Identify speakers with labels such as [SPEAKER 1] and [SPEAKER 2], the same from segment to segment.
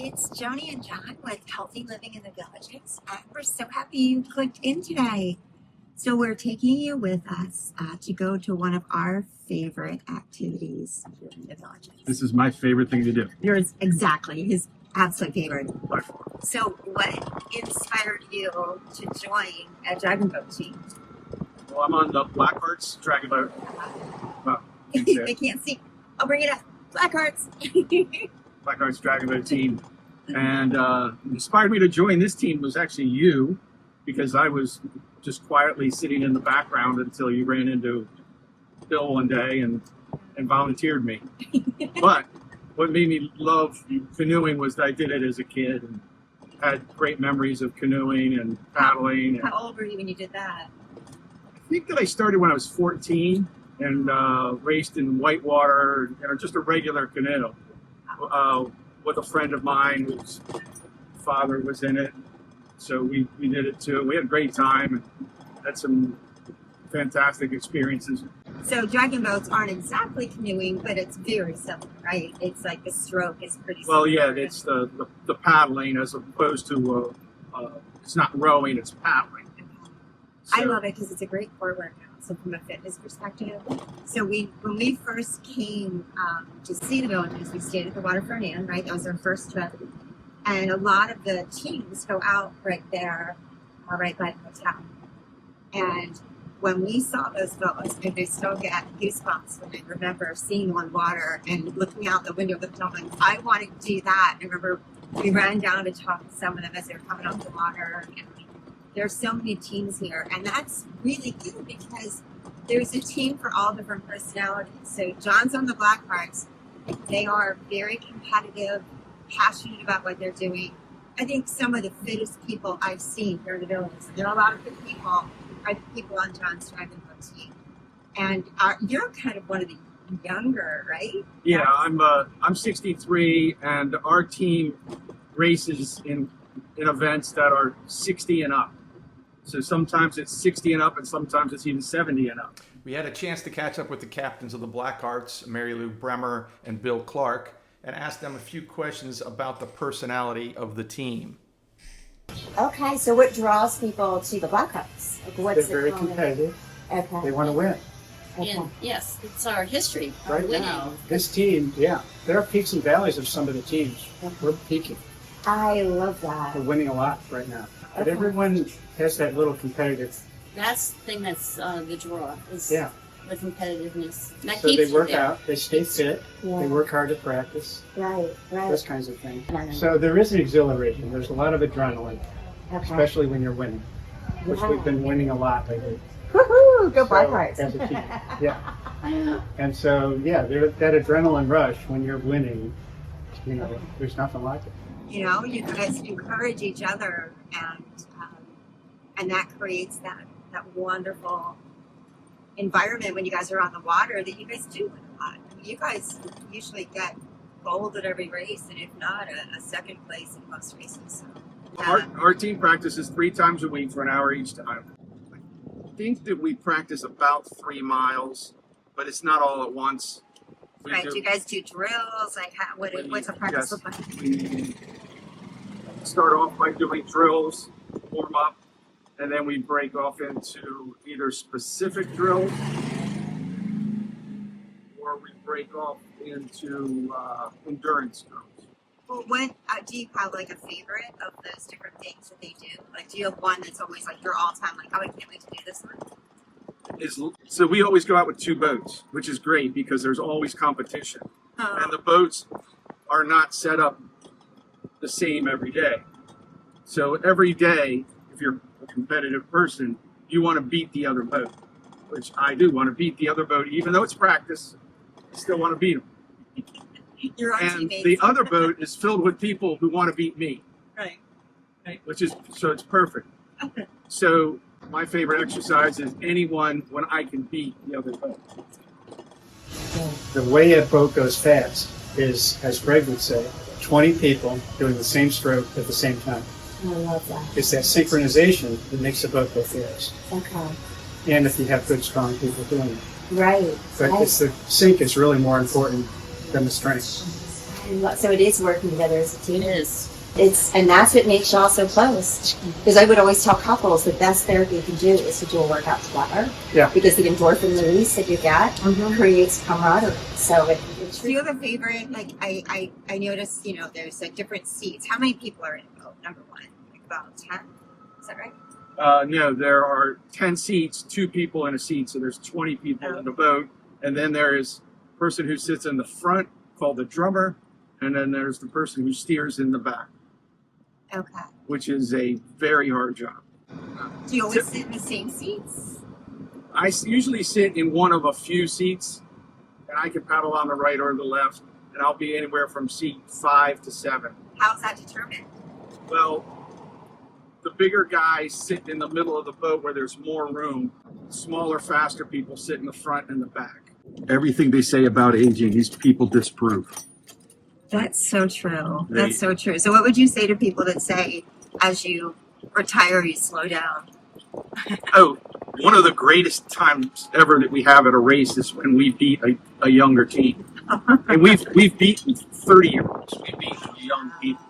[SPEAKER 1] It's Joni and John with Healthy Living in the Villages. We're so happy you clicked in today. So we're taking you with us to go to one of our favorite activities here in the Villages.
[SPEAKER 2] This is my favorite thing to do.
[SPEAKER 1] Yours, exactly, his absolute favorite.
[SPEAKER 2] By far.
[SPEAKER 1] So what inspired you to join a Dragonboat team?
[SPEAKER 2] Well, I'm on the BlackHeart's Dragonboat. Well,
[SPEAKER 1] They can't see. I'll bring it up. BlackHeart's.
[SPEAKER 2] BlackHeart's Dragonboat team. And inspired me to join this team was actually you, because I was just quietly sitting in the background until you ran into Bill one day and volunteered me. But what made me love canoeing was that I did it as a kid and had great memories of canoeing and paddling.
[SPEAKER 1] How old were you when you did that?
[SPEAKER 2] I think that I started when I was 14 and raced in whitewater, just a regular canoe. With a friend of mine whose father was in it. So we did it too. We had a great time and had some fantastic experiences.
[SPEAKER 1] So dragon boats aren't exactly canoeing, but it's very similar, right? It's like the stroke is pretty similar.
[SPEAKER 2] Well, yeah, it's the paddling as opposed to, it's not rowing, it's paddling.
[SPEAKER 1] I love it because it's a great core workout. So from a fitness perspective, so when we first came to see the villages, we stayed at the Waterfront Inn, right? That was our first trip, and a lot of the teams go out right there, right by the hotel. And when we saw those boats, and I still get goosebumps when I remember seeing them on water and looking out the window of the hotel, like, I wanted to do that. I remember we ran down to talk to some of them as they were coming off the water. And there's so many teams here, and that's really good because there's a team for all different personalities. So John's on the BlackHearts. They are very competitive, passionate about what they're doing. I think some of the fittest people I've seen here in the villages. There are a lot of good people. I think people on John's Dragonboat team, and you're kind of one of the younger, right?
[SPEAKER 2] Yeah, I'm 63, and our team races in events that are 60 and up. So sometimes it's 60 and up, and sometimes it's even 70 and up.
[SPEAKER 3] We had a chance to catch up with the captains of the BlackHearts, Mary Lou Bremer and Bill Clark, and ask them a few questions about the personality of the team.
[SPEAKER 1] Okay, so what draws people to the BlackHearts? Like,
[SPEAKER 4] They're very competitive.
[SPEAKER 1] Okay.
[SPEAKER 4] They want to win.
[SPEAKER 1] Okay.
[SPEAKER 5] And yes, it's our history.
[SPEAKER 4] Right
[SPEAKER 5] winning.
[SPEAKER 4] now, this team, yeah, there are peaks and valleys of some of the teams. We're peaking.
[SPEAKER 1] I love that.
[SPEAKER 4] We're winning a lot right now. But
[SPEAKER 1] Okay.
[SPEAKER 4] everyone has that little competitive.
[SPEAKER 5] That's the thing that's the draw is
[SPEAKER 4] Yeah.
[SPEAKER 5] the competitiveness. That
[SPEAKER 4] So
[SPEAKER 5] keeps
[SPEAKER 4] they
[SPEAKER 5] you
[SPEAKER 4] work
[SPEAKER 5] there.
[SPEAKER 4] out, they stay fit,
[SPEAKER 1] Yeah.
[SPEAKER 4] they work hard to practice,
[SPEAKER 1] Right,
[SPEAKER 4] those kinds of things.
[SPEAKER 1] Right.
[SPEAKER 4] So there is an exhilaration. There's a lot of adrenaline,
[SPEAKER 1] Okay.
[SPEAKER 4] especially when you're winning, which we've been winning a lot lately.
[SPEAKER 1] Woohoo! Go
[SPEAKER 4] So,
[SPEAKER 1] BlackHearts.
[SPEAKER 4] as a team. Yeah. And so, yeah, that adrenaline rush when you're winning, there's nothing like it.
[SPEAKER 1] You know, you guys encourage each other, and that creates that wonderful environment when you guys are on the water that you guys do win a lot. I mean, you guys usually get gold at every race, and if not, a second place in most races. So,
[SPEAKER 2] Our team practices 3 times a week for an hour each time. I think that we practice about 3 miles, but it's not all at once.
[SPEAKER 1] right? Do you guys do drills? Like, what's a practice
[SPEAKER 2] Yes.
[SPEAKER 1] look like?
[SPEAKER 2] We start off by doing drills, warm up, and then we break off into either specific drills or we break off into endurance drills.
[SPEAKER 1] Well, what do you have like a favorite of those different things that they do? Like, do you have one that's always like your all-time, like, oh, I can't wait to do this one?
[SPEAKER 2] So we always go out with 2 boats, which is great because there's always competition. And the boats are not set up the same every day. So every day, if you're a competitive person, you want to beat the other boat, which I do want to beat the other boat, even though it's practice, I still want to beat them.
[SPEAKER 1] Your own
[SPEAKER 2] And
[SPEAKER 1] teammates.
[SPEAKER 2] the other boat is filled with people who want to beat me,
[SPEAKER 1] Right.
[SPEAKER 2] which is, so it's perfect. So my favorite exercise is anyone when I can beat the other boat.
[SPEAKER 4] The way a boat goes fast is, as Greg would say, 20 people doing the same stroke at the same time.
[SPEAKER 1] I love that.
[SPEAKER 4] It's that synchronization that makes the boat go fast.
[SPEAKER 1] Okay.
[SPEAKER 4] And if you have good, strong people doing it.
[SPEAKER 1] Right.
[SPEAKER 4] But
[SPEAKER 1] Right.
[SPEAKER 4] it's the sync is really more important than the strength.
[SPEAKER 1] So it is working together as a team.
[SPEAKER 5] It is.
[SPEAKER 1] And that's what makes y'all so close. Because I would always tell couples the best therapy you can do is to do a workout together.
[SPEAKER 4] Yeah.
[SPEAKER 1] Because the endorphin release that you get creates camaraderie. So it's.
[SPEAKER 6] Do you have a favorite? Like I noticed, there's different seats. How many people are in a boat? Number one, like about 10. Is that right?
[SPEAKER 2] No, there are 10 seats, 2 people in a seat, so there's 20 people in the boat. And then there is a person who sits in the front called the drummer, and then there's the person who steers in the back,
[SPEAKER 6] Okay.
[SPEAKER 2] which is a very hard job.
[SPEAKER 6] Do you always sit in the same seats?
[SPEAKER 2] I usually sit in one of a few seats, and I can paddle on the right or the left, and I'll be anywhere from seat 5 to 7.
[SPEAKER 6] How's that determined?
[SPEAKER 2] Well, the bigger guys sit in the middle of the boat where there's more room. Smaller, faster people sit in the front and the back. Everything they say about aging, these people disprove.
[SPEAKER 6] That's so true. That's so true. So what would you say to people that say, as you retire, you slow down?
[SPEAKER 2] Oh, one of the greatest times ever that we have at a race is when we beat a younger team. And we've beaten 30-year-olds. We've beaten young people.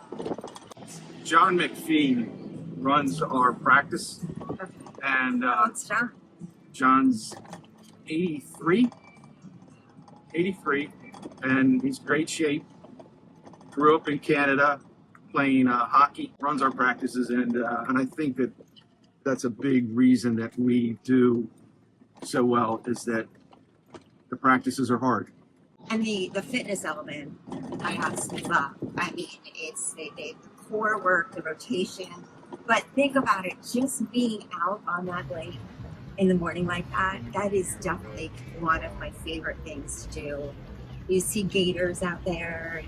[SPEAKER 2] John McPhee runs our practice, and
[SPEAKER 6] Oh, it's John.
[SPEAKER 2] John's 83, and he's great shape. Grew up in Canada playing hockey, runs our practices, and I think that's a big reason that we do so well is that the practices are hard.
[SPEAKER 6] And the fitness element, I absolutely love. I mean, it's the core work, the rotation. But think about it, just being out on that lake in the morning like that is definitely one of my favorite things to do. You see gators out there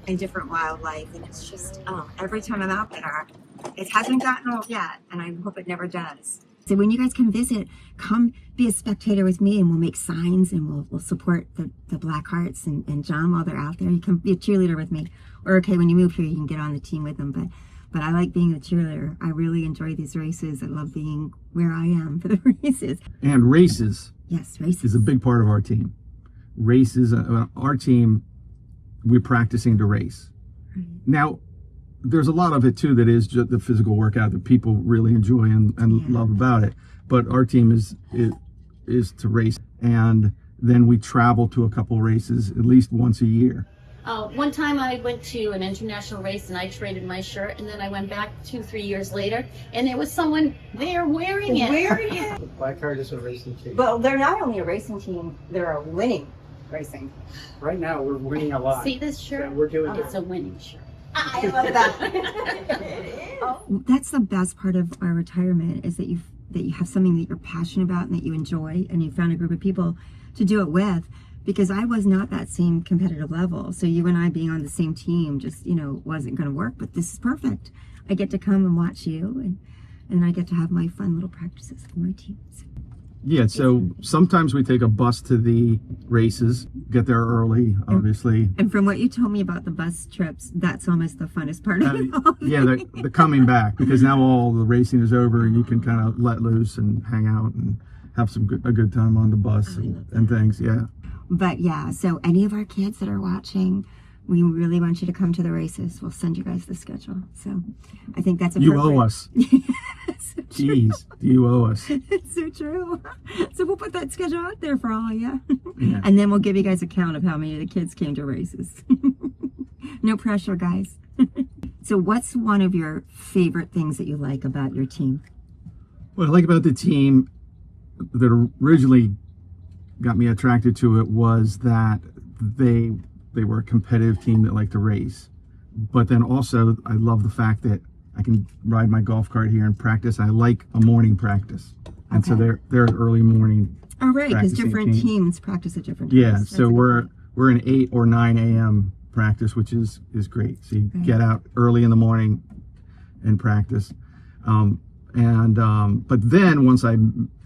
[SPEAKER 6] and different wildlife, and it's just, every time I'm out there, it hasn't gotten old yet, and I hope it never does.
[SPEAKER 1] So when you guys come visit, come be a spectator with me, and we'll make signs, and we'll support the BlackHearts and John while they're out there. You come be a cheerleader with me. Or okay, when you move here, you can get on the team with them. But I like being the cheerleader. I really enjoy these races. I love being where I am for the races.
[SPEAKER 7] And races.
[SPEAKER 1] Yes, races
[SPEAKER 7] is a big part of our team. Races, our team, we're practicing to race.
[SPEAKER 1] Right.
[SPEAKER 7] Now, there's a lot of it too that is just the physical workout that people really enjoy and love about it. But our team is to race, and then we travel to a couple races at least once a year.
[SPEAKER 5] One time I went to an international race and I traded my shirt, and then I went back 2-3 years later, and there was someone there wearing it.
[SPEAKER 4] BlackHeart is a racing team.
[SPEAKER 1] Well, they're not only a racing team, they're a winning racing.
[SPEAKER 4] Right now, we're winning a lot.
[SPEAKER 5] See this shirt?
[SPEAKER 4] Yeah, we're doing
[SPEAKER 5] It's a winning shirt.
[SPEAKER 1] I love that. That's the best part of our retirement is that you have something that you're passionate about and that you enjoy, and you found a group of people to do it with. Because I was not that same competitive level, so you and I being on the same team just wasn't going to work. But this is perfect. I get to come and watch you, and I get to have my fun little practices with my teams.
[SPEAKER 7] Yeah, so sometimes we take a bus to the races, get there early, obviously.
[SPEAKER 1] And from what you told me about the bus trips, that's almost the funnest part of it all.
[SPEAKER 7] Yeah, the coming back, because now all the racing is over and you can kind of let loose and hang out and have a good time on the bus and things, yeah.
[SPEAKER 1] But yeah, so any of our kids that are watching, we really want you to come to the races. We'll send you guys the schedule. So I think that's
[SPEAKER 7] You owe us.
[SPEAKER 1] So
[SPEAKER 7] Jeez, you owe us.
[SPEAKER 1] It's so true. So we'll put that schedule out there for all of you.
[SPEAKER 7] Yeah.
[SPEAKER 1] And then we'll give you guys a count of how many of the kids came to races. No pressure, guys. So what's one of your favorite things that you like about your team?
[SPEAKER 7] What I like about the team that originally got me attracted to it was that they were a competitive team that liked to race. But then also I love the fact that I can ride my golf cart here and practice. I like a morning practice. And so they're an early morning.
[SPEAKER 1] Oh, right, because
[SPEAKER 7] practicing
[SPEAKER 1] different
[SPEAKER 7] team.
[SPEAKER 1] teams practice at different times.
[SPEAKER 7] Yeah,
[SPEAKER 1] That's
[SPEAKER 7] so
[SPEAKER 1] a good
[SPEAKER 7] we're an 8 or 9 a.m. practice, which is great. So you get out early in the morning and practice. But then once I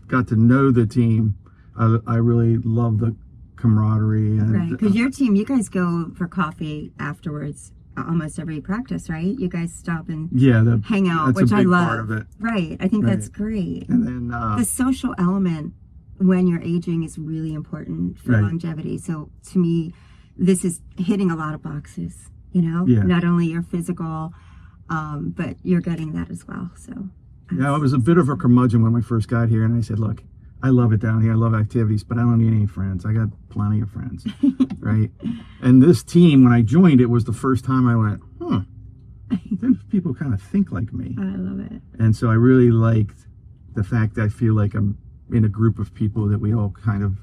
[SPEAKER 7] got to know the team, I really love the camaraderie. And,
[SPEAKER 1] right, because your team, you guys go for coffee afterwards almost every practice, right? You guys stop and hang out,
[SPEAKER 7] that's
[SPEAKER 1] which
[SPEAKER 7] a big
[SPEAKER 1] I love.
[SPEAKER 7] part of it.
[SPEAKER 1] Right, I think that's great.
[SPEAKER 7] And then
[SPEAKER 1] the social element when you're aging is really important for longevity. So to me,
[SPEAKER 6] this is hitting a lot of boxes, you know,
[SPEAKER 7] Yeah.
[SPEAKER 6] not only your physical, but you're getting that as well. So,
[SPEAKER 7] Yeah, I was a bit of a curmudgeon when I first got here, and I said, look, I love it down here. I love activities, but I don't need any friends. I got plenty of friends, right? And this team, when I joined, it was the first time I went, there's people kind of think like me.
[SPEAKER 6] I love it.
[SPEAKER 7] And so I really liked the fact that I feel like I'm in a group of people that we all kind of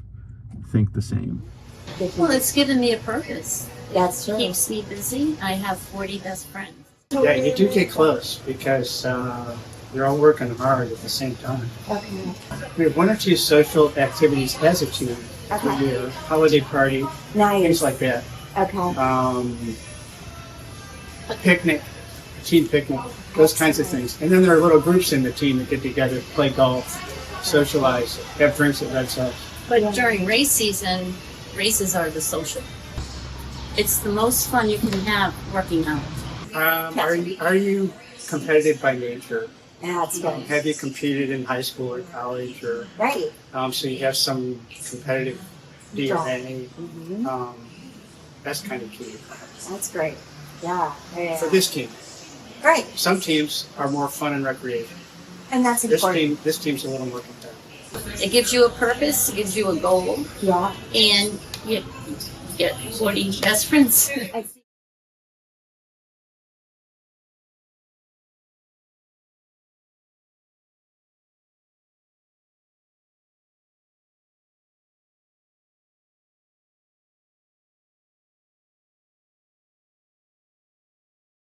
[SPEAKER 7] think the same.
[SPEAKER 5] Well, it's given me a purpose.
[SPEAKER 6] That's true.
[SPEAKER 5] Keeps me busy. I have 40 best friends.
[SPEAKER 4] Yeah, you do get close because you're all working hard at the same time.
[SPEAKER 6] Okay.
[SPEAKER 4] We have 1 or 2 social activities as a team per year, holiday party,
[SPEAKER 6] Nice.
[SPEAKER 4] things like that.
[SPEAKER 6] Okay.
[SPEAKER 4] Picnic, team picnic, those kinds of things. And then there are little groups in the team that get together, play golf, socialize, have drinks at Red Sox.
[SPEAKER 5] But during race season, races are the social. It's the most fun you can have working out.
[SPEAKER 4] Are you competitive by nature?
[SPEAKER 6] That's good.
[SPEAKER 4] Have you competed in high school or college, or
[SPEAKER 6] Right.
[SPEAKER 4] so you have some competitive DNA?
[SPEAKER 6] Mm-hmm.
[SPEAKER 4] That's kind of key
[SPEAKER 6] That's great. Yeah. Yeah.
[SPEAKER 4] for this team.
[SPEAKER 6] Great.
[SPEAKER 4] Some teams are more fun and recreation.
[SPEAKER 6] And that's important.
[SPEAKER 4] This team's a little more competitive.
[SPEAKER 5] It gives you a purpose, it gives you a goal,
[SPEAKER 6] Yeah.
[SPEAKER 5] and you get 40 best friends.
[SPEAKER 6] I see.